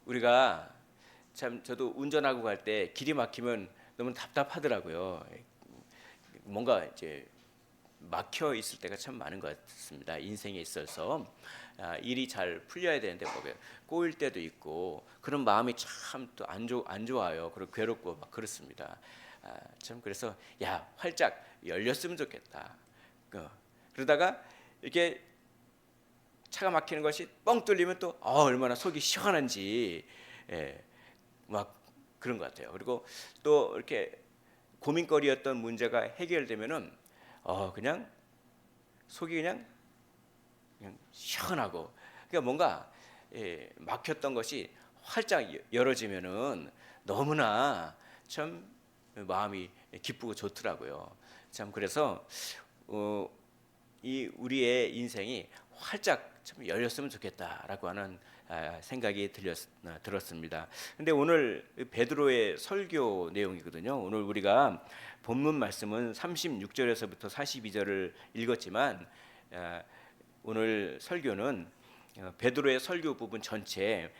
우리가 참 저도 운전하고 갈 때 길이 막히면 너무 답답하더라고요. 뭔가 이제 막혀 있을 때가 참 많은 것 같습니다. 인생에 있어서 일이 잘 풀려야 되는데 뭐 꼬일 때도 있고 그런 마음이 참 또 안 좋아요. 그리고 괴롭고 막 그렇습니다. 참 그래서 야 활짝 열렸으면 좋겠다. 그러다가 이게 차가 막히는 것이 뻥 뚫리면 또 얼마나 속이 시원한지 막 그런 것 같아요. 그리고 또 이렇게 고민거리였던 문제가 해결되면은 그냥 속이 그냥 시원하고 그러니까 뭔가 막혔던 것이 활짝 열어지면은 너무나 참 마음이 기쁘고 좋더라고요. 참 그래서 이 우리의 인생이 활짝 참 열렸으면 좋겠다라고 하는 생각이 들었습니다. 근데 오늘 베드로의 설교 내용이거든요. 오늘 우리가 본문 말씀은 36절에서부터 42절을 읽었지만 오늘 설교는 베드로의 설교 부분 전체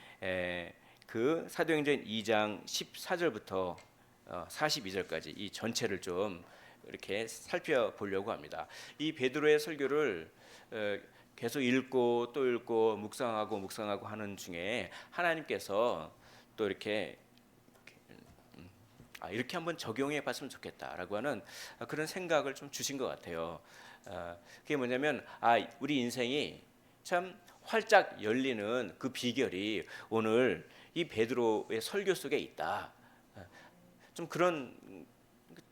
그 사도행전 2장 14절부터 42절까지 이 전체를 좀 이렇게 살펴보려고 합니다. 이 베드로의 설교를 계속 읽고 또 읽고 묵상하고 하는 중에 하나님께서 또 이렇게 이렇게 한번 적용해 봤으면 좋겠다라고 하는 그런 생각을 좀 주신 것 같아요. 그게 뭐냐면 우리 인생이 참 활짝 열리는 그 비결이 오늘 이 베드로의 설교 속에 있다. 좀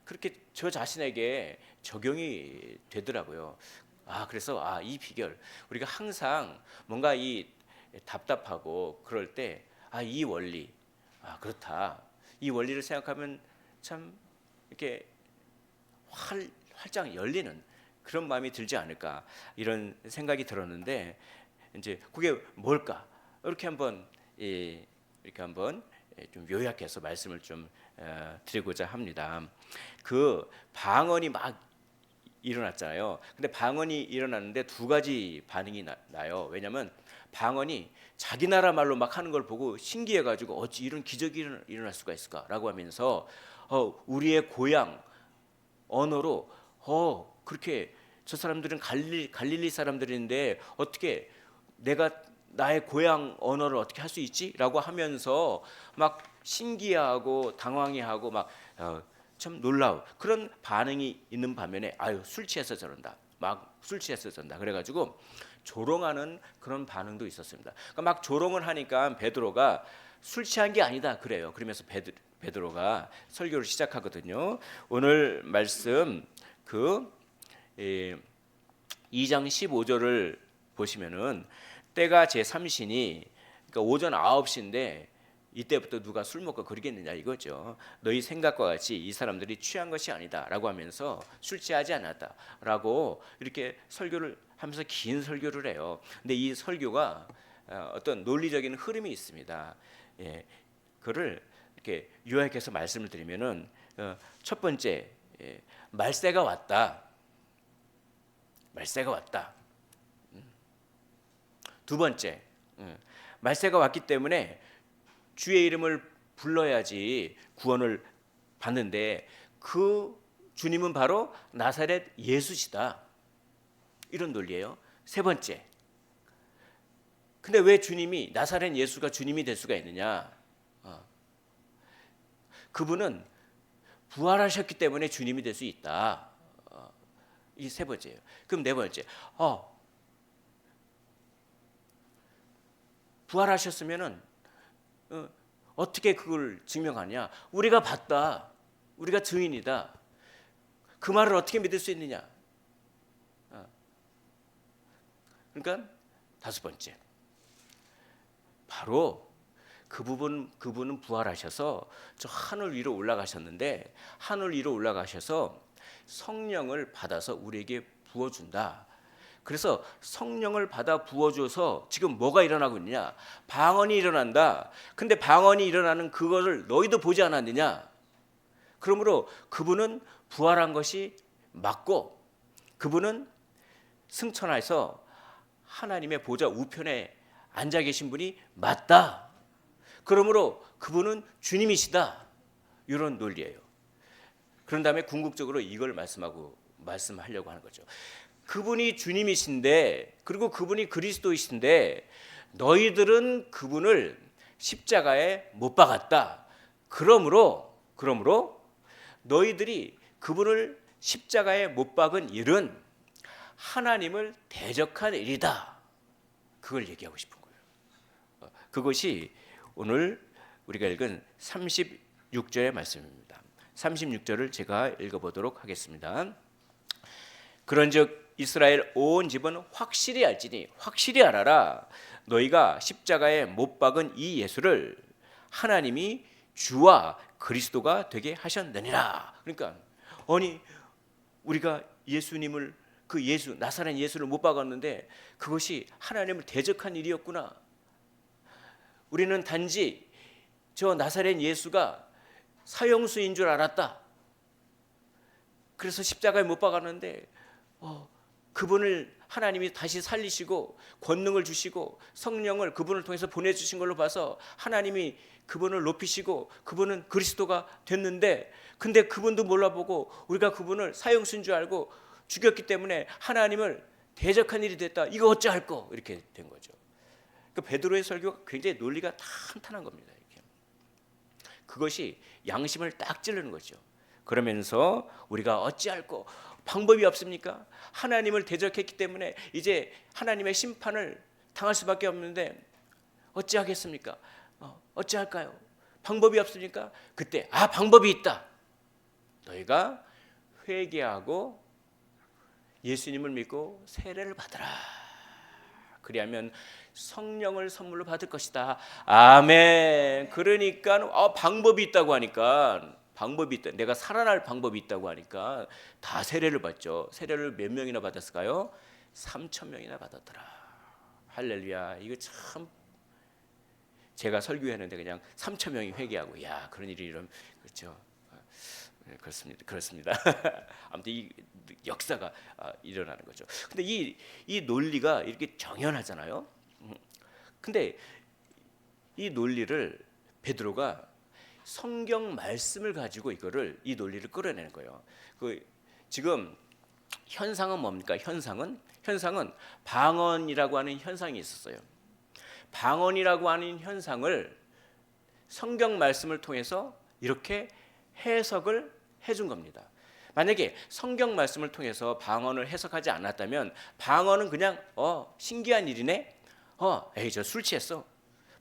그렇게 저 자신에게 적용이 되더라고요. 그래서 이 비결 우리가 항상 뭔가 이 답답하고 그럴 때 이 원리 그렇다. 이 원리를 생각하면 참 이렇게 활짝 열리는 그런 마음이 들지 않을까 이런 생각이 들었는데 이제 그게 뭘까 이렇게 한번 좀 요약해서 말씀을 좀 드리고자 합니다. 그 방언이 막 일어났잖아요. 근데 방언이 일어났는데 두 가지 반응이 나요. 왜냐하면 방언이 자기 나라 말로 막 하는 걸 보고 신기해가지고 어찌 이런 기적이 일어날 수가 있을까라고 하면서 우리의 고향 언어로 그렇게 저 사람들은 갈릴리 사람들인데 어떻게 내가 나의 고향 언어를 어떻게 할 수 있지?라고 하면서 막 신기해하고 당황해하고 막 참 놀라운 그런 반응이 있는 반면에 술 취해서 저런다. 막 술 취해서 저런다. 그래가지고 조롱하는 그런 반응도 있었습니다. 그러니까 막 조롱을 하니까 베드로가 술 취한 게 아니다 그래요. 그러면서 베드로가 설교를 시작하거든요. 오늘 말씀 2장 15절을 보시면은 때가 제3시니 그러니까 오전 9시인데 이때부터 누가 술 먹고 그러겠느냐 이거죠. 너희 생각과 같이 이 사람들이 취한 것이 아니다라고 하면서 술 취하지 않았다라고 이렇게 설교를 하면서 긴 설교를 해요. 근데 이 설교가 어떤 논리적인 흐름이 있습니다. 그를 이렇게 요약해서 말씀을 드리면은 첫 번째 말세가 왔다. 말세가 왔다. 두 번째 말세가 왔기 때문에 주의 이름을 불러야지 구원을 받는데 그 주님은 바로 나사렛 예수시다. 이런 논리예요. 세 번째. 근데 왜 주님이 나사렛 예수가 주님이 될 수가 있느냐? 그분은 부활하셨기 때문에 주님이 될 수 있다. 이 세 번째예요. 그럼 네 번째. 부활하셨으면은 어떻게 그걸 증명하냐? 우리가 봤다. 우리가 증인이다. 그 말을 어떻게 믿을 수 있느냐? 그러니까 다섯 번째. 바로 그분은 부활하셔서 저 하늘 위로 올라가셨는데 하늘 위로 올라가셔서 성령을 받아서 우리에게 부어준다. 그래서 성령을 받아 부어줘서 지금 뭐가 일어나고 있느냐? 방언이 일어난다. 근데 방언이 일어나는 그거를 너희도 보지 않았느냐? 그러므로 그분은 부활한 것이 맞고 그분은 승천해서 하나님의 보좌 우편에 앉아 계신 분이 맞다. 그러므로 그분은 주님이시다. 이런 논리예요. 그런 다음에 궁극적으로 이걸 말씀하려고 하는 거죠. 그분이 주님이신데, 그리고 그분이 그리스도이신데 너희들은 그분을 십자가에 못 박았다. 그러므로 너희들이 그분을 십자가에 못 박은 일은 하나님을 대적한 일이다. 그걸 얘기하고 싶은 거예요. 그것이 오늘 우리가 읽은 36절의 말씀입니다. 36절을 제가 읽어보도록 하겠습니다. 그런즉 이스라엘 온 집은 확실히 알지니 확실히 알아라. 너희가 십자가에 못 박은 이 예수를 하나님이 주와 그리스도가 되게 하셨느니라. 그러니까 아니 우리가 예수님을 나사렛 예수를 못 박았는데 그것이 하나님을 대적한 일이었구나. 우리는 단지 저 나사렛 예수가 사형수인 줄 알았다. 그래서 십자가에 못 박았는데 그분을 하나님이 다시 살리시고 권능을 주시고 성령을 그분을 통해서 보내주신 걸로 봐서 하나님이 그분을 높이시고 그분은 그리스도가 됐는데, 근데 그분도 몰라보고 우리가 그분을 사형수인 줄 알고 죽였기 때문에 하나님을 대적한 일이 됐다. 이거 어찌할꼬 이렇게 된 거죠. 그 베드로의 설교가 굉장히 논리가 탄탄한 겁니다. 이렇게. 그것이 양심을 딱 찌르는 거죠. 그러면서 우리가 어찌할꼬 방법이 없습니까? 하나님을 대적했기 때문에 이제 하나님의 심판을 당할 수밖에 없는데 어찌하겠습니까? 어찌할까요? 방법이 없으니까 그때 방법이 있다. 너희가 회개하고 예수님을 믿고 세례를 받으라. 그리하면 성령을 선물로 받을 것이다. 아멘. 그러니까 방법이 있다고 하니까 방법이 있다. 내가 살아날 방법이 있다고 하니까 다 세례를 받죠. 세례를 몇 명이나 받았을까요? 3,000명이나 받았더라. 할렐루야. 이거 참 제가 설교했는데 그냥 3,000명이 회개하고 그런 일이 이런 그렇죠. 그렇습니다. 아무튼 이 역사가 일어나는 거죠. 근데 이 논리가 이렇게 정연하잖아요. 근데 이 논리를 베드로가 성경 말씀을 가지고 이 논리를 끌어내는 거예요. 지금 현상은 뭡니까? 현상은 방언이라고 하는 현상이 있었어요. 방언이라고 하는 현상을 성경 말씀을 통해서 이렇게 해석을 해준 겁니다. 만약에 성경 말씀을 통해서 방언을 해석하지 않았다면 방언은 그냥 신기한 일이네. 에이 저 술 취했어.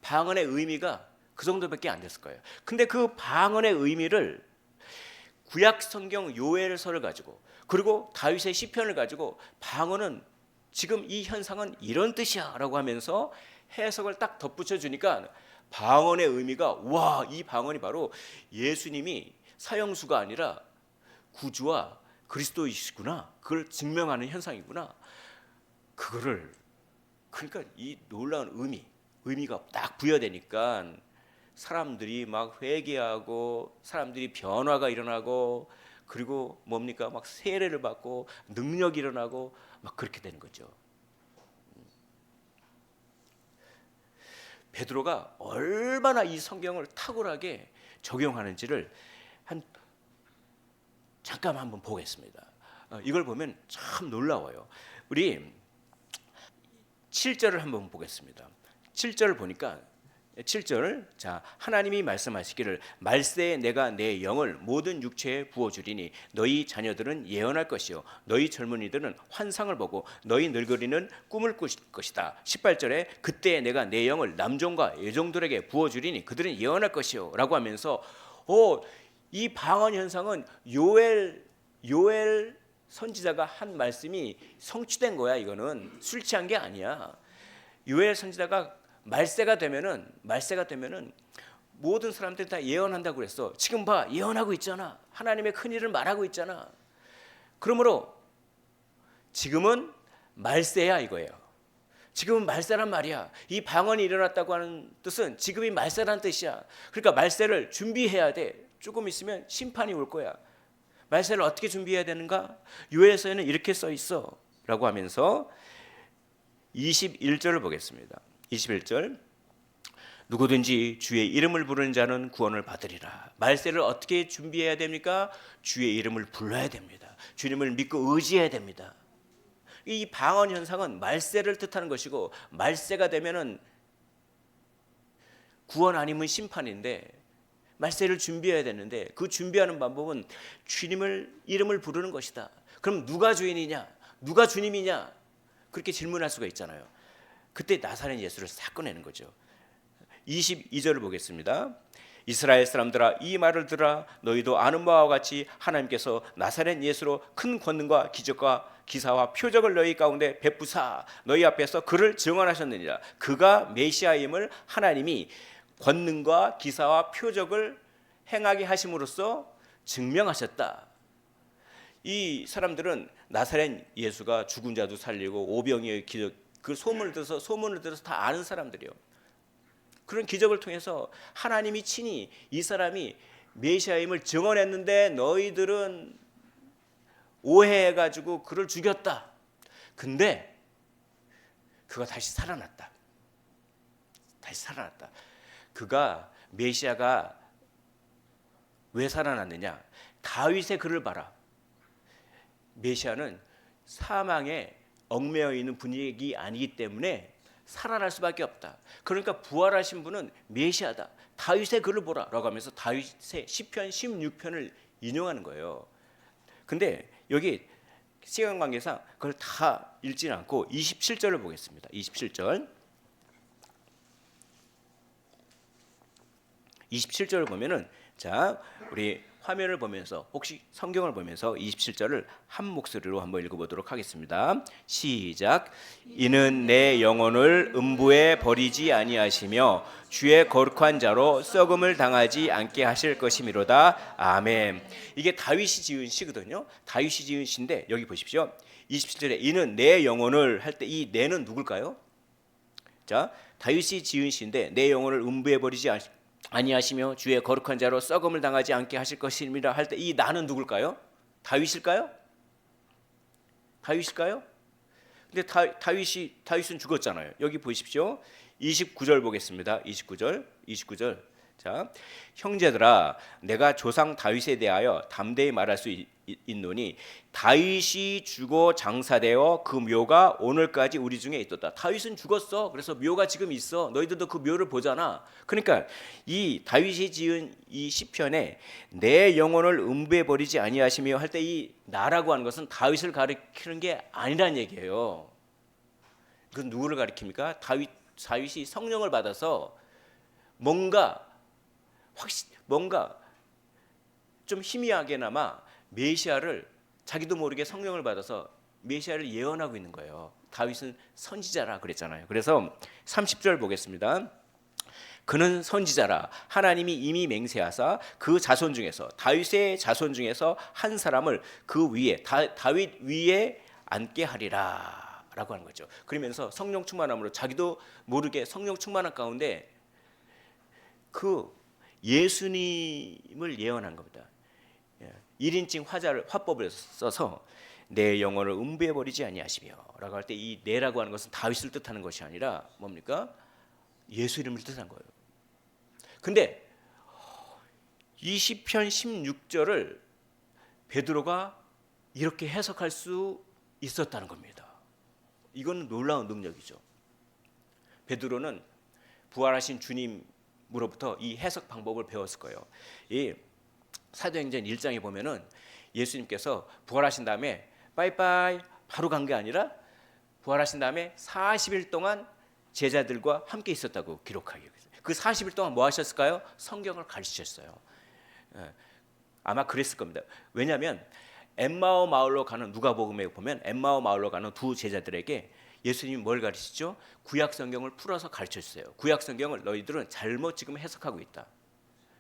방언의 의미가 그 정도밖에 안 됐을 거예요. 근데 그 방언의 의미를 구약 성경 요엘서를 가지고 그리고 다윗의 시편을 가지고 방언은 지금 이 현상은 이런 뜻이야라고 하면서 해석을 딱 덧붙여 주니까 방언의 의미가 이 방언이 바로 예수님이 사형수가 아니라 구주와 그리스도이시구나. 그걸 증명하는 현상이구나. 그러니까 이 놀라운 의미가 딱 부여되니까 사람들이 막 회개하고 사람들이 변화가 일어나고 그리고 뭡니까? 막 세례를 받고 능력이 일어나고 막 그렇게 되는 거죠. 베드로가 얼마나 이 성경을 탁월하게 적용하는지를 잠깐 한번 보겠습니다. 이걸 보면 참 놀라워요. 우리 7절을 한번 보겠습니다. 7절을 보니까 7절 하나님이 말씀하시기를 말세에 내가 내 영을 모든 육체에 부어주리니 너희 자녀들은 예언할 것이요 너희 젊은이들은 환상을 보고 너희 늙은이는 꿈을 꿀 것이다. 18절에 그때 내가 내 영을 남종과 여종들에게 부어주리니 그들은 예언할 것이요 라고 하면서 이 방언 현상은 요엘 선지자가 한 말씀이 성취된 거야. 이거는 술 취한 게 아니야. 요엘 선지자가 말세가 되면은 모든 사람들이 다 예언한다고 그랬어. 지금 봐, 예언하고 있잖아. 하나님의 큰 일을 말하고 있잖아. 그러므로 지금은 말세야 이거예요. 지금은 말세란 말이야. 이 방언이 일어났다고 하는 뜻은 지금이 말세란 뜻이야. 그러니까 말세를 준비해야 돼. 조금 있으면 심판이 올 거야. 말세를 어떻게 준비해야 되는가? 요엘서에는 이렇게 써 있어 라고 하면서 21절을 보겠습니다. 21절 누구든지 주의 이름을 부르는 자는 구원을 받으리라. 말세를 어떻게 준비해야 됩니까? 주의 이름을 불러야 됩니다. 주님을 믿고 의지해야 됩니다. 이 방언 현상은 말세를 뜻하는 것이고, 말세가 되면은 구원 아니면 심판인데, 말세를 준비해야 되는데 그 준비하는 방법은 주님을 이름을 부르는 것이다. 그럼 누가 주인이냐? 누가 주님이냐? 그렇게 질문할 수가 있잖아요. 그때 나사렛 예수를 싹 꺼내는 거죠. 22절을 보겠습니다. 이스라엘 사람들아, 이 말을 들으라. 너희도 아는 바와 같이 하나님께서 나사렛 예수로 큰 권능과 기적과 기사와 표적을 너희 가운데 베푸사 너희 앞에서 그를 증언하셨느니라. 그가 메시아임을 하나님이 권능과 기사와 표적을 행하게 하심으로써 증명하셨다. 이 사람들은 나사렛 예수가 죽은 자도 살리고 오병이의 기적, 그 소문을 들어서 다 아는 사람들이요. 그런 기적을 통해서 하나님이 친히 이 사람이 메시아임을 증언했는데 너희들은 오해해가지고 그를 죽였다. 근데 그가 다시 살아났다. 다시 살아났다. 그가 메시아가 왜 살아났느냐? 다윗의 글을 봐라. 메시아는 사망에 얽매여 있는 분위기 아니기 때문에 살아날 수밖에 없다. 그러니까 부활하신 분은 메시아다. 다윗의 글을 보라라고 하면서 다윗의 시편 16편을 인용하는 거예요. 근데 여기 시간 관계상 그걸 다 읽지는 않고 27절을 보겠습니다. 27절을 보면은, 자, 우리 화면을 보면서 혹시 성경을 보면서 27절을 한 목소리로 한번 읽어보도록 하겠습니다. 시작. 이는 내 영혼을 음부에 버리지 아니하시며 주의 거룩한 자로 썩음을 당하지 않게 하실 것이미로다. 아멘. 이게 다윗이 지은 시거든요. 다윗이 지은 시인데 여기 보십시오. 27절에 이는 내 영혼을 할 때 이 내는 누굴까요? 자, 다윗이 지은 시인데 내 영혼을 음부에 버리지 아니하시며 주의 거룩한 자로 썩음을 당하지 않게 하실 것입니다 할 때 이 나는 누굴까요? 다윗일까요? 다윗일까요? 근데 다윗은 죽었잖아요. 여기 보십시오. 29절 보겠습니다. 29절. 자, 형제들아, 내가 조상 다윗에 대하여 담대히 말할 수 있노니 다윗이 죽어 장사되어 그 묘가 오늘까지 우리 중에 있었다. 다윗은 죽었어. 그래서 묘가 지금 있어. 너희들도 그 묘를 보잖아. 그러니까 이 다윗이 지은 이 시편에 내 영혼을 음부에 버리지 아니하시며 할 때 이 나라고 하는 것은 다윗을 가리키는 게 아니란 얘기예요. 그건 누구를 가리킵니까? 다윗이 성령을 받아서 뭔가 좀 희미하게나마 메시아를 자기도 모르게 성령을 받아서 메시아를 예언하고 있는 거예요. 다윗은 선지자라 그랬잖아요. 그래서 30절 보겠습니다. 그는 선지자라 하나님이 이미 맹세하사 그 자손 중에서 다윗의 자손 중에서 한 사람을 그 위에 다윗 위에 앉게 하리라 라고 하는 거죠. 그러면서 성령 충만함으로 자기도 모르게 성령 충만한 가운데 그 예수님을 예언한 겁니다. 1인칭 화법을 써서 내 영혼을 음부에 버리지 아니하시며 라고 할 때 이 내라고 하는 것은 다윗을 뜻하는 것이 아니라 뭡니까? 예수 이름을 뜻한 거예요. 근데 이 시편 16절을 베드로가 이렇게 해석할 수 있었다는 겁니다. 이건 놀라운 능력이죠. 베드로는 부활하신 주님으로부터 이 해석 방법을 배웠을 거예요. 이 사도행전 1장에 보면은 예수님께서 부활하신 다음에 빠이빠이 바로 간 게 아니라 부활하신 다음에 40일 동안 제자들과 함께 있었다고 기록하고 있어요. 그 40일 동안 뭐 하셨을까요? 성경을 가르치셨어요. 아마 그랬을 겁니다. 왜냐하면 엠마오 마을로 가는 누가복음에 보면 엠마오 마을로 가는 두 제자들에게 예수님이 뭘 가르치죠? 구약 성경을 풀어서 가르쳤어요. 구약 성경을 너희들은 잘못 지금 해석하고 있다.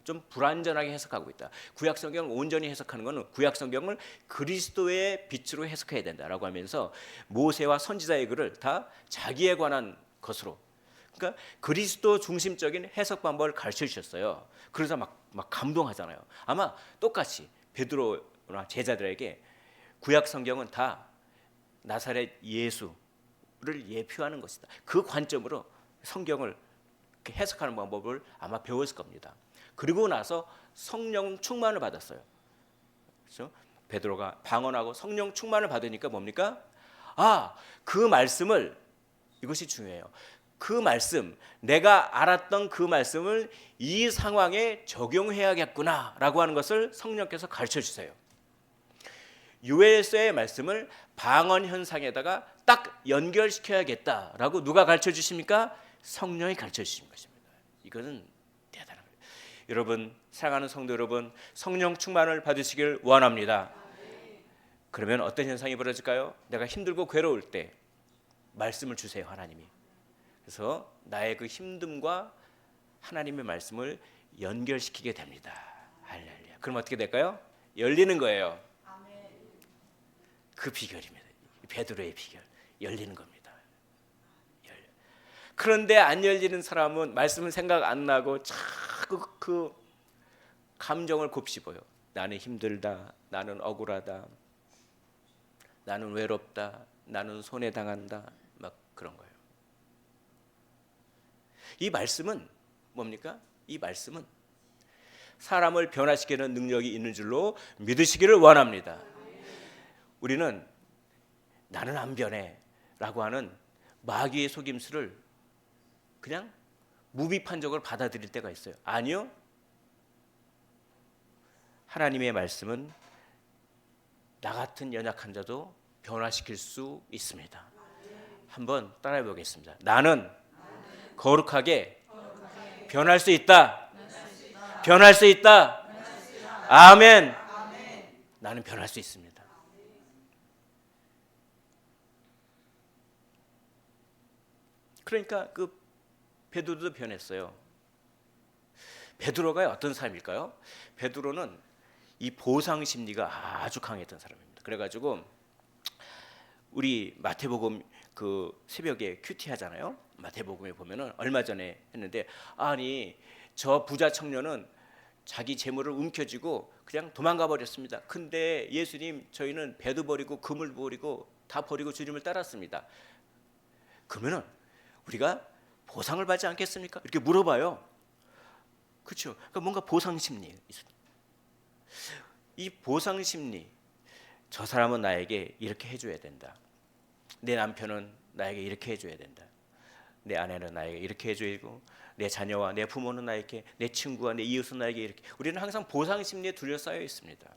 좀 불완전하게 해석하고 있다. 구약 성경을 온전히 해석하는 것은 구약 성경을 그리스도의 빛으로 해석해야 된다라고 하면서 모세와 선지자의 글을 다 자기에 관한 것으로, 그러니까 그리스도 중심적인 해석 방법을 가르쳐 주셨어요. 그러자 막 감동하잖아요. 아마 똑같이 베드로나 제자들에게 구약 성경은 다 나사렛 예수를 예표하는 것이다. 그 관점으로 성경을 이렇게 해석하는 방법을 아마 배웠을 겁니다. 그리고 나서 성령 충만을 받았어요. 그렇죠? 베드로가 방언하고 성령 충만을 받으니까 뭡니까? 그 말씀을, 이것이 중요해요. 그 말씀, 내가 알았던 그 말씀을 이 상황에 적용해야겠구나라고 하는 것을 성령께서 가르쳐 주세요. 요엘서의 말씀을 방언 현상에다가 딱 연결시켜야겠다라고 누가 가르쳐 주십니까? 성령이 가르쳐 주신 것입니다. 이것은 대단한 거예요. 여러분, 사랑하는 성도 여러분, 성령 충만을 받으시길 원합니다. 그러면 어떤 현상이 벌어질까요? 내가 힘들고 괴로울 때 말씀을 주세요, 하나님이. 그래서 나의 그 힘듦과 하나님의 말씀을 연결시키게 됩니다. 할렐루야. 그럼 어떻게 될까요? 열리는 거예요. 그 비결입니다. 베드로의 비결, 열리는 겁니다. 그런데 안 열리는 사람은 말씀은 생각 안 나고 자꾸 그 감정을 곱씹어요. 나는 힘들다, 나는 억울하다, 나는 외롭다, 나는 손해당한다, 막 그런 거예요. 이 말씀은 뭡니까? 이 말씀은 사람을 변화시키는 능력이 있는 줄로 믿으시기를 원합니다. 우리는 나는 안 변해 라고 하는 마귀의 속임수를 그냥 무비판적으로 받아들일 때가 있어요. 아니요, 하나님의 말씀은 나 같은 연약한 자도 변화시킬 수 있습니다. 한번 따라해 보겠습니다. 나는 거룩하게 변할 수 있다. 변할 수 있다. 아멘. 나는 변할 수 있습니다. 그러니까 그 베드로도 변했어요. 베드로가 어떤 사람일까요? 베드로는 이 보상 심리가 아주 강했던 사람입니다. 그래가지고 우리 마태복음 그 새벽에 큐티 하잖아요. 마태복음에 보면은 얼마 전에 했는데, 아니 저 부자 청년은 자기 재물을 움켜쥐고 그냥 도망가 버렸습니다. 근데 예수님, 저희는 배도 버리고 금을 버리고 다 버리고 주님을 따랐습니다. 그러면은 우리가 보상을 받지 않겠습니까? 이렇게 물어봐요. 그렇죠? 그러니까 뭔가 보상 심리. 이 보상 심리, 저 사람은 나에게 이렇게 해줘야 된다. 내 남편은 나에게 이렇게 해줘야 된다. 내 아내는 나에게 이렇게 해줘야고, 내 자녀와 내 부모는 나에게, 내 친구와 내 이웃은 나에게 이렇게. 우리는 항상 보상 심리에 둘러싸여 있습니다.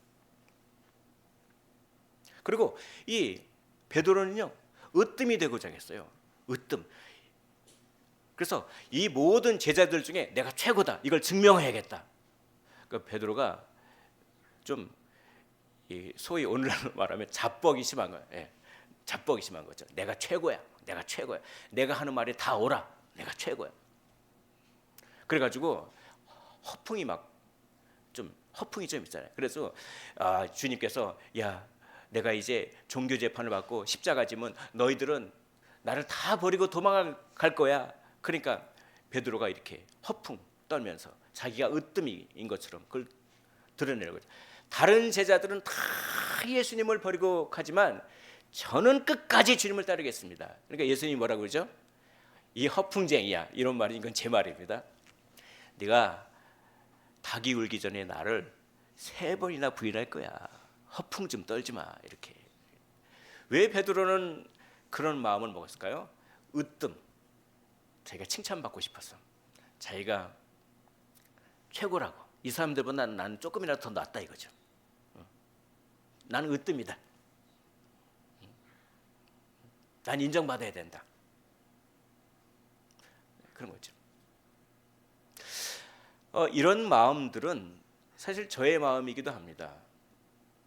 그리고 이 베드로는요, 으뜸이 되고자 했어요. 으뜸. 그래서 이 모든 제자들 중에 내가 최고다, 이걸 증명해야겠다. 그러니까 베드로가 좀 소위 오늘날로 말하면 자뻑이 심한 거예요. 예, 자뻑이 심한 거죠. 내가 최고야, 내가 최고야, 내가 하는 말이 다 옳아, 내가 최고야. 그래가지고 허풍이 좀 있잖아요. 그래서 주님께서, 야, 내가 이제 종교 재판을 받고 십자가 지면 너희들은 나를 다 버리고 도망갈 거야. 그러니까 베드로가 이렇게 허풍 떨면서 자기가 으뜸인 것처럼 그걸 드러내는 거죠. 다른 제자들은 다 예수님을 버리고 가지만 저는 끝까지 주님을 따르겠습니다. 그러니까 예수님이 뭐라고 그러죠? 이 허풍쟁이야, 이런 말이, 이건 제 말입니다. 네가 닭이 울기 전에 나를 3번이나 부인할 거야. 허풍 좀 떨지 마. 이렇게. 왜 베드로는 그런 마음을 먹었을까요? 으뜸. 자기가 칭찬받고 싶었어. 자기가 최고라고. 이 사람들보다 나는 조금이라도 더 낫다 이거죠. 나는 으뜸이다. 난 인정받아야 된다. 그런 거죠. 이런 마음들은 사실 저의 마음이기도 합니다.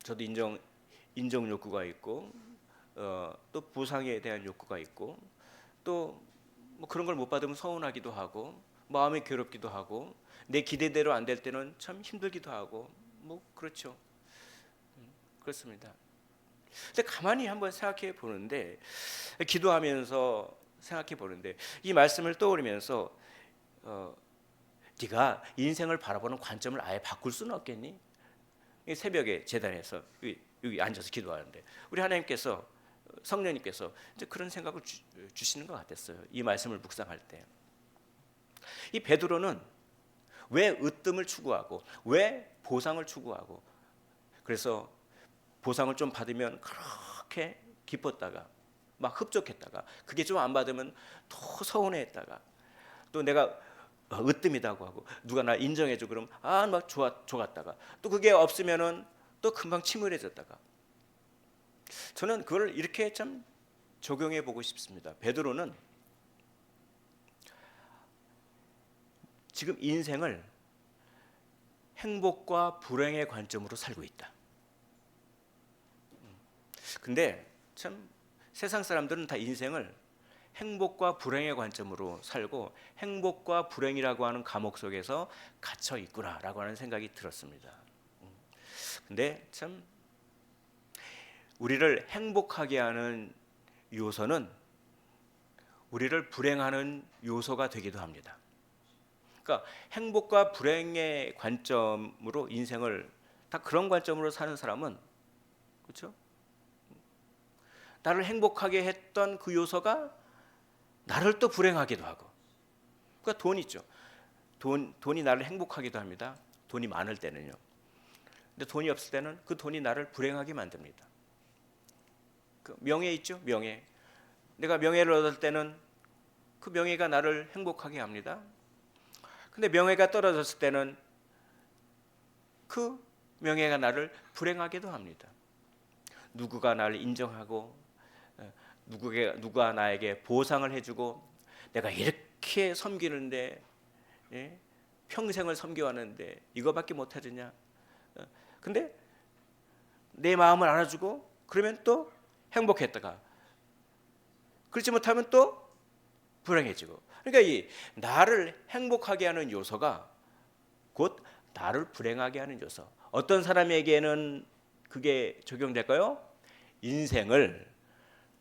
저도 인정 욕구가 있고, 또 보상에 대한 욕구가 있고, 또 뭐 그런 걸 못 받으면 서운하기도 하고, 마음이 괴롭기도 하고, 내 기대대로 안 될 때는 참 힘들기도 하고, 뭐 그렇죠. 그렇습니다. 근데 가만히 한번 생각해 보는데, 기도하면서 생각해 보는데, 이 말씀을 떠올리면서 네가 인생을 바라보는 관점을 아예 바꿀 수는 없겠니? 새벽에 제단에서 여기 앉아서 기도하는데 우리 하나님께서, 성령님께서 이제 그런 생각을 주시는 것 같았어요. 이 말씀을 묵상할 때. 이 베드로는 왜 으뜸을 추구하고 왜 보상을 추구하고 그래서 보상을 좀 받으면 그렇게 기뻤다가 막 흡족했다가 그게 좀 안 받으면 더 서운해했다가 또 내가 으뜸이라고 하고 누가 나 인정해줘 그럼 막 좋았다가 또 그게 없으면은 또 금방 침울해졌다가 저는 그걸 이렇게 참 적용해 보고 싶습니다. 베드로는 지금 인생을 행복과 불행의 관점으로 살고 있다. 근데 참 세상 사람들은 다 인생을 행복과 불행의 관점으로 살고 행복과 불행이라고 하는 감옥 속에서 갇혀 있구나라고 하는 생각이 들었습니다. 근데 참 우리를 행복하게 하는 요소는 우리를 불행하는 요소가 되기도 합니다. 그러니까 행복과 불행의 관점으로 인생을 다 그런 관점으로 사는 사람은 그렇죠? 나를 행복하게 했던 그 요소가 나를 또 불행하기도 하고. 그러니까 돈 있죠. 돈이 나를 행복하기도 합니다. 돈이 많을 때는요. 근데 돈이 없을 때는 그 돈이 나를 불행하게 만듭니다. 그 명예 있죠? 명예. 내가 명예를 얻을 때는 그 명예가 나를 행복하게 합니다. 근데 명예가 떨어졌을 때는 그 명예가 나를 불행하게도 합니다. 누구가 나를 인정하고 누가 나에게 보상을 해주고 내가 이렇게 섬기는데 평생을 섬겨왔는데 이거밖에 못해주냐. 근데 내 마음을 알아주고 그러면 또 행복했다가 그렇지 못하면 또 불행해지고. 그러니까 이 나를 행복하게 하는 요소가 곧 나를 불행하게 하는 요소. 어떤 사람에게는 그게 적용될까요? 인생을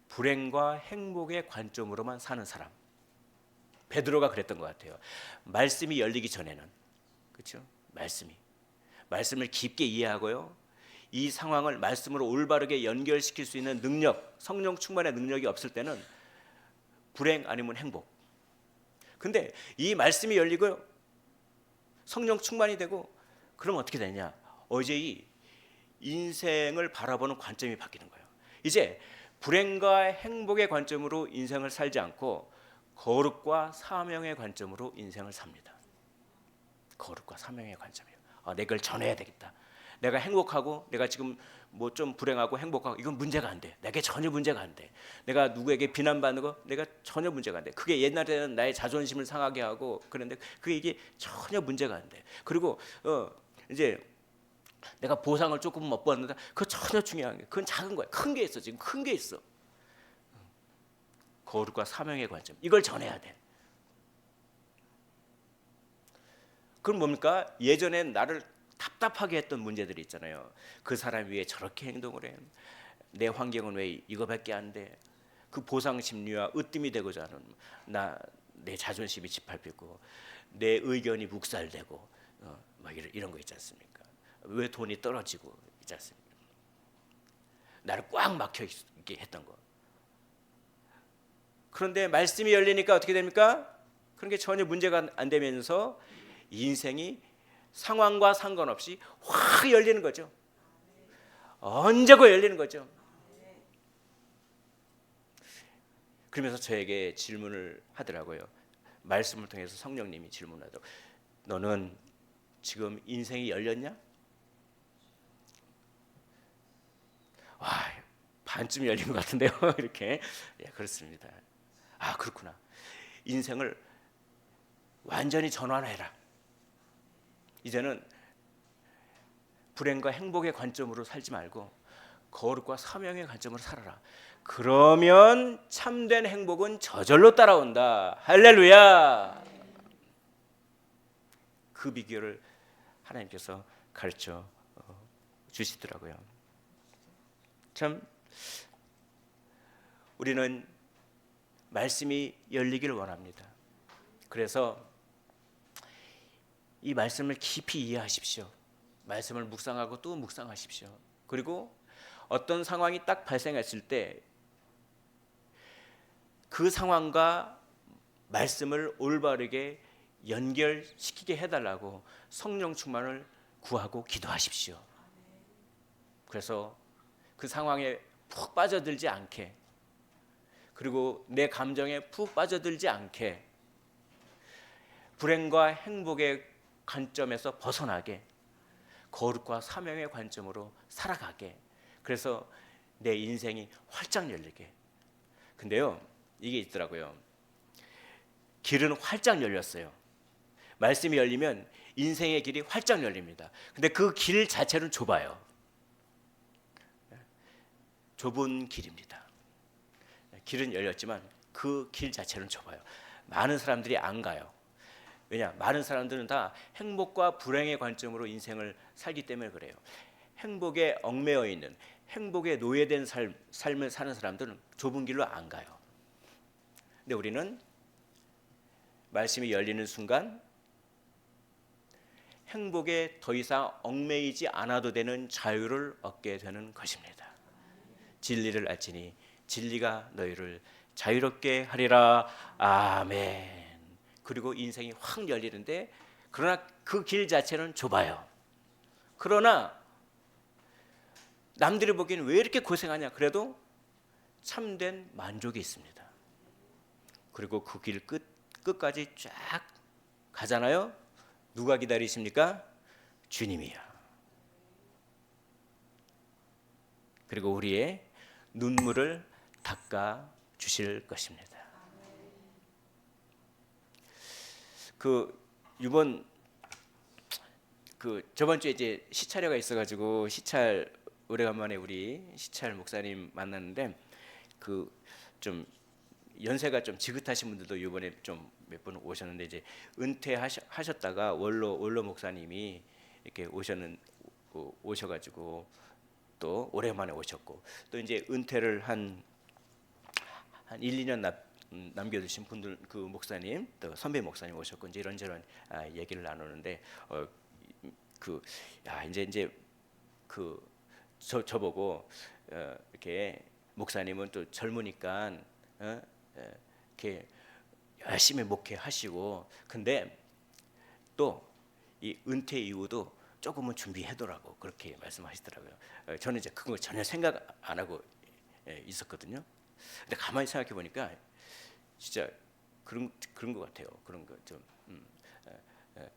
불행과 행복의 관점으로만 사는 사람. 베드로가 그랬던 것 같아요. 말씀이 열리기 전에는 그렇죠? 말씀을 깊게 이해하고요. 이 상황을 말씀으로 올바르게 연결시킬 수 있는 능력, 성령 충만의 능력이 없을 때는 불행 아니면 행복. 근데 이 말씀이 열리고 성령 충만이 되고 그럼 어떻게 되냐? 이제 이 인생을 바라보는 관점이 바뀌는 거예요. 이제 불행과 행복의 관점으로 인생을 살지 않고 거룩과 사명의 관점으로 인생을 삽니다. 거룩과 사명의 관점이에요. 내가 그걸 전해야 되겠다. 내가 행복하고 내가 지금 뭐 좀 불행하고 행복하고 이건 문제가 안 돼. 내게 전혀 문제가 안 돼. 내가 누구에게 비난받는 거 내가 전혀 문제가 안 돼. 그게 옛날에는 나의 자존심을 상하게 하고 그런데 그게 이게 전혀 문제가 안 돼. 그리고 이제 내가 보상을 조금 못 받는다. 그거 전혀 중요한 게 그건 작은 거야. 큰 게 있어. 지금 큰 게 있어. 거룩과 사명의 관점. 이걸 전해야 돼. 그럼 뭡니까? 예전엔 나를 답답하게 했던 문제들이 있잖아요. 그 사람 위에 저렇게 행동을 해. 내 환경은 왜 이거밖에 안 돼? 그 보상 심리와 으뜸이 되고자 하는 내 자존심이 짓밟히고 내 의견이 묵살되고 막 이런 거 있지 않습니까? 왜 돈이 떨어지고 있지 않습니까? 나를 꽉 막혀 있게 했던 거. 그런데 말씀이 열리니까 어떻게 됩니까? 그런 게 전혀 문제가 안 되면서 인생이 상황과 상관없이 확 열리는 거죠. 언제고 열리는 거죠. 그러면서 저에게 질문을 하더라고요. 말씀을 통해서 성령님이 질문하더라고요. 너는 지금 인생이 열렸냐? 와, 반쯤 열린 것 같은데요. 이렇게. 예, 그렇습니다. 그렇구나. 인생을 완전히 전환해라. 이제는 불행과 행복의 관점으로 살지 말고 거룩과 사명의 관점으로 살아라. 그러면 참된 행복은 저절로 따라온다. 할렐루야. 그 비결을 하나님께서 가르쳐 주시더라고요. 참 우리는 말씀이 열리기를 원합니다. 그래서 이 말씀을 깊이 이해하십시오. 말씀을 묵상하고 또 묵상하십시오. 그리고 어떤 상황이 딱 발생했을 때 그 상황과 말씀을 올바르게 연결시키게 해달라고 성령 충만을 구하고 기도하십시오. 그래서 그 상황에 푹 빠져들지 않게, 그리고 내 감정에 푹 빠져들지 않게, 불행과 행복의 관점에서 벗어나게, 거룩과 사명의 관점으로 살아가게, 그래서 내 인생이 활짝 열리게. 근데요, 이게 있더라고요. 길은 활짝 열렸어요. 말씀이 열리면 인생의 길이 활짝 열립니다. 근데 그 길 자체는 좁아요. 좁은 길입니다. 길은 열렸지만 그 길 자체는 좁아요. 많은 사람들이 안 가요. 왜냐? 많은 사람들은 다 행복과 불행의 관점으로 인생을 살기 때문에 그래요. 행복에 얽매여 있는, 행복에 노예된 삶을 사는 사람들은 좁은 길로 안 가요. 근데 우리는 말씀이 열리는 순간 행복에 더 이상 얽매이지 않아도 되는 자유를 얻게 되는 것입니다. 진리를 알지니 진리가 너희를 자유롭게 하리라. 아멘. 그리고 인생이 확 열리는데, 그러나 그 길 자체는 좁아요. 그러나 남들이 보기에는 왜 이렇게 고생하냐, 그래도 참된 만족이 있습니다. 그리고 그 길 끝까지 쫙 가잖아요. 누가 기다리십니까? 주님이야. 그리고 우리의 눈물을 닦아 주실 것입니다. 저번 주에 이제 시찰회가 있어가지고 시찰, 오래간만에 우리 시찰 목사님 만났는데, 좀 연세가 좀 지긋하신 분들도 이번에 좀 몇 분 오셨는데, 이제 은퇴하셨다가 원로 목사님이 이렇게 오셔가지고 또 오랜만에 오셨고, 또 이제 은퇴를 한 1, 2년 남겨두신 분들, 그 목사님, 또 선배 목사님 오셨고, 이제 이런저런 얘기를 나누는데, 이제 저보고 이렇게 목사님은 또 젊으니까 이렇게 열심히 목회하시고, 근데 또 이 은퇴 이후도 조금은 준비해두라고 그렇게 말씀하시더라고요. 저는 이제 그거 전혀 생각 안 하고 있었거든요. 근데 가만히 생각해 보니까 진짜 그런 것 같아요. 그런 거 좀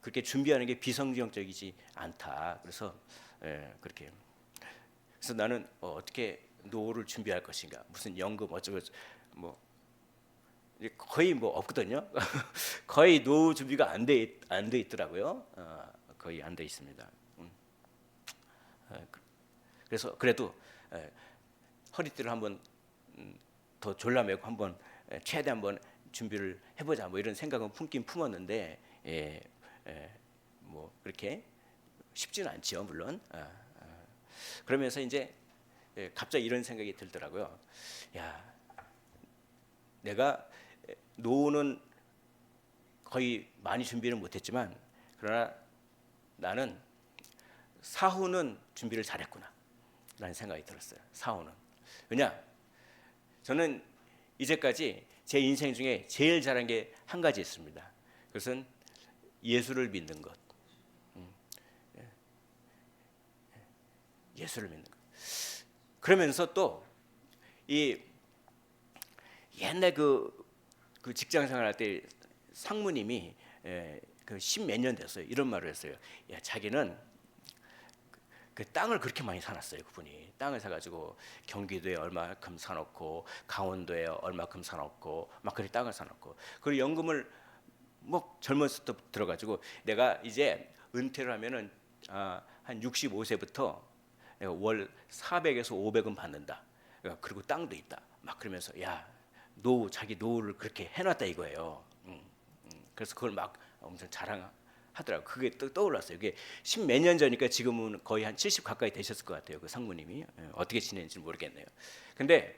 그렇게 준비하는 게 비성경적이지 않다. 그래서 그렇게. 그래서 나는 어떻게 노후를 준비할 것인가, 무슨 연금 어쩌고 뭐 거의 뭐 없거든요. 거의 노후 준비가 안 돼 있더라고요. 거의 안 돼 있습니다. 그래서 그래도 허리띠를 한번 더 졸라매고 한번 최대 한번 준비를 해보자, 뭐 이런 생각은 품긴 품었는데, 뭐 그렇게 쉽지는 않죠, 물론. 그러면서 이제 갑자기 이런 생각이 들더라고요. 야, 내가 노후는 거의 많이 준비를 못했지만, 그러나 나는 사후는 준비를 잘했구나 라는 생각이 들었어요. 사후는. 왜냐? 저는 이제까지 제 인생 중에 제일 잘한 게 한 가지 있습니다. 그것은 예수를 믿는 것. 예수를 믿는 것. 그러면서 또 이 옛날 그 직장 생활할 때 상무님이 그 십몇 년 됐어요. 이런 말을 했어요. 야, 자기는 그 땅을 그렇게 많이 사놨어요. 그분이 땅을 사가지고 경기도에 얼마큼 사놓고, 강원도에 얼마큼 사놓고, 막 그렇게 땅을 사놓고, 그리고 연금을 뭐 젊었을 때 들어가지고, 내가 이제 은퇴를 하면은 한 65세부터 내가 월 400에서 500은 받는다. 그리고 땅도 있다. 막 그러면서 자기 노후를 그렇게 해놨다 이거예요. 그래서 그걸 막 엄청 자랑하더라고. 그게 또 떠올랐어요. 이게 십몇 년 전이니까 지금은 거의 한 70 가까이 되셨을 것 같아요. 그 상무님이. 어떻게 지내는지 모르겠네요. 근데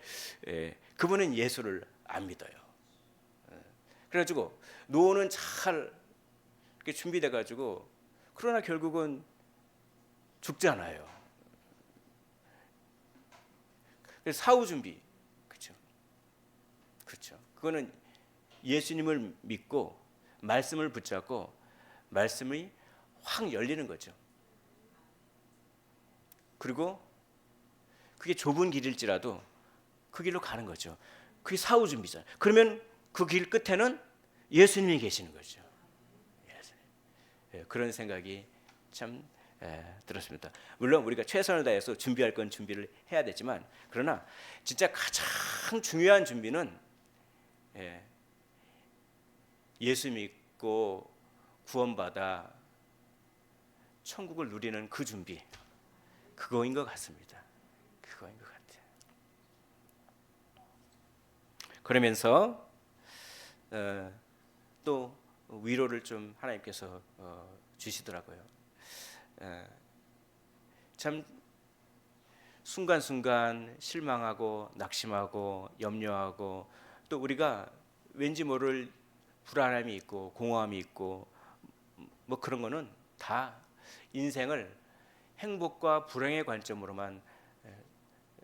그분은 예수를 안 믿어요. 그래가지고 노후는 잘 이렇게 준비돼가지고, 그러나 결국은 죽잖아요. 그래서 사후 준비, 그렇죠. 그거는 예수님을 믿고 말씀을 붙잡고 말씀이 확 열리는 거죠. 그리고 그게 좁은 길일지라도 그 길로 가는 거죠. 그게 사후 준비잖아요. 그러면 그 길 끝에는 예수님이 계시는 거죠. 그런 생각이 참 들었습니다. 물론 우리가 최선을 다해서 준비할 건 준비를 해야 되지만, 그러나 진짜 가장 중요한 준비는 예수 믿고 구원받아 천국을 누리는 그 준비, 그거인 것 같습니다. 그거인 것 같아요. 그러면서 또 위로를 좀 하나님께서 주시더라고요. 참 순간순간 실망하고 낙심하고 염려하고, 또 우리가 왠지 모를 불안함이 있고 공허함이 있고 뭐 그런 거는 다 인생을 행복과 불행의 관점으로만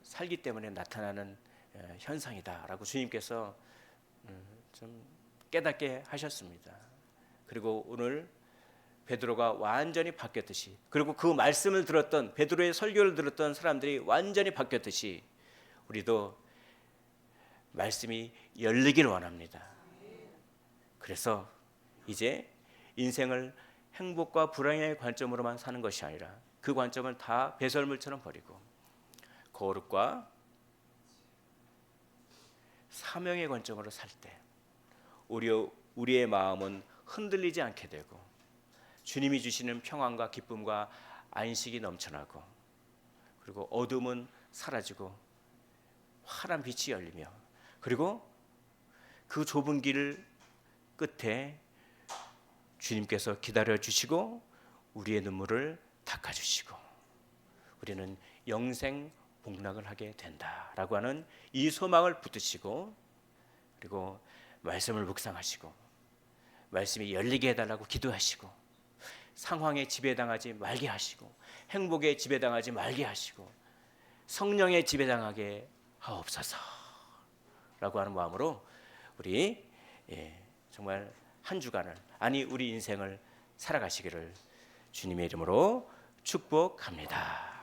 살기 때문에 나타나는 현상이다라고 주님께서 좀 깨닫게 하셨습니다. 그리고 오늘 베드로가 완전히 바뀌었듯이, 그리고 그 말씀을 들었던, 베드로의 설교를 들었던 사람들이 완전히 바뀌었듯이 우리도 말씀이 열리길 원합니다. 그래서 이제 인생을 행복과 불행의 관점으로만 사는 것이 아니라 그 관점을 다 배설물처럼 버리고 거룩과 사명의 관점으로 살 때 우리의 마음은 흔들리지 않게 되고 주님이 주시는 평안과 기쁨과 안식이 넘쳐나고, 그리고 어둠은 사라지고 환한 빛이 열리며, 그리고 그 좁은 길 끝에 주님께서 기다려 주시고 우리의 눈물을 닦아 주시고 우리는 영생 복락을 하게 된다라고 하는 이 소망을 붙드시고, 그리고 말씀을 묵상하시고 말씀이 열리게 해달라고 기도하시고 상황에 지배당하지 말게 하시고 행복에 지배당하지 말게 하시고 성령에 지배당하게 하옵소서라고 하는 마음으로 우리 정말 한 주간을, 아니 우리 인생을 살아가시기를 주님의 이름으로 축복합니다.